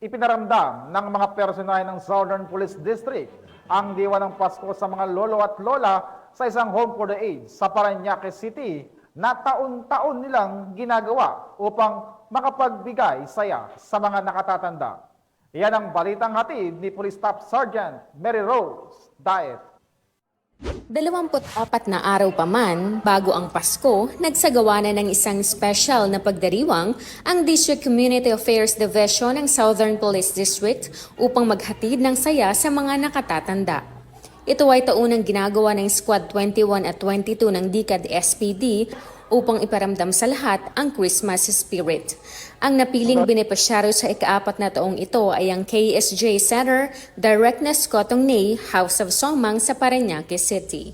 Ipinaramdam ng mga personahe ng Southern Police District ang diwa ng Pasko sa mga lolo at lola sa isang home for the aged sa Parañaque City na taon-taon nilang ginagawa upang makapagbigay saya sa mga nakatatanda. Yan ang balitang hatid ni Police Staff Sergeant Mary Rose Daet. 24 na araw pa man bago ang Pasko, nagsagawa na ng isang special na pagdiriwang ang District Community Affairs Division ng Southern Police District upang maghatid ng saya sa mga nakatatanda. Ito ay taunang ginagawa ng Squad 21 at 22 ng DCAD SPD upang iparamdam sa lahat ang Christmas spirit. Ang napiling benepisyaryo sa ika-4 na taong ito ay ang KSJ Center Directness Cotongnay House of Songmang sa Parañaque City.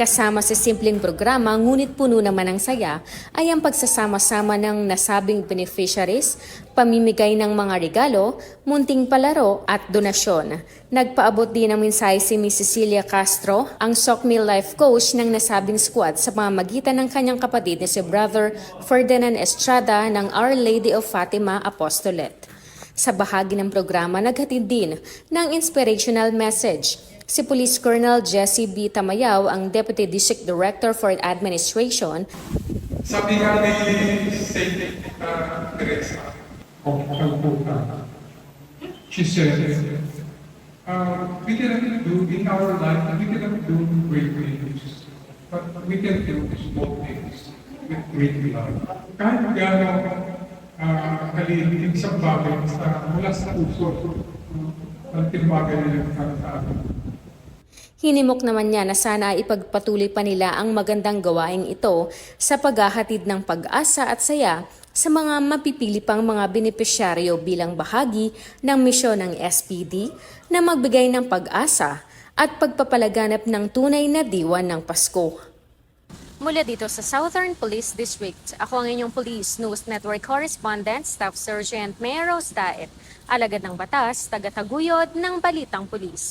Kasama sa simpleng programa ngunit puno naman ng saya ay ang pagsasama-sama ng nasabing beneficiaries, pamimigay ng mga regalo, munting palaro at donasyon. Nagpaabot din ng mensahe si Ms. Cecilia Castro, ang SOCMI life coach ng nasabing squad sa pamamagitan ng kanyang kapatid na si Brother Ferdinand Estrada ng Our Lady of Fatima Apostolate. Sa bahagi ng programa, naghatid din ng inspirational message si Police Colonel Jesse B. Tamayaw, ang Deputy District Director for Administration. Sabi nga ni Saint Teresa of Calcutta, she said, we cannot do in our life, we cannot do great things, but we can do small things with great love. Kahit gano'ng kaliit isang bagay mula sa puso, ang timbagay ng kartaan. Hinimok naman niya na sana ipagpatuloy pa nila ang magandang gawaing ito sa paghahatid ng pag-asa at saya sa mga mapipili pang mga benepisyaryo bilang bahagi ng misyon ng SPD na magbigay ng pag-asa at pagpapalaganap ng tunay na diwa ng Pasko. Mula dito sa Southern Police District, ako ang inyong Police News Network Correspondent, Staff Sergeant Mary Rose Daet, alagad ng batas, tagataguyod ng Balitang Pulis.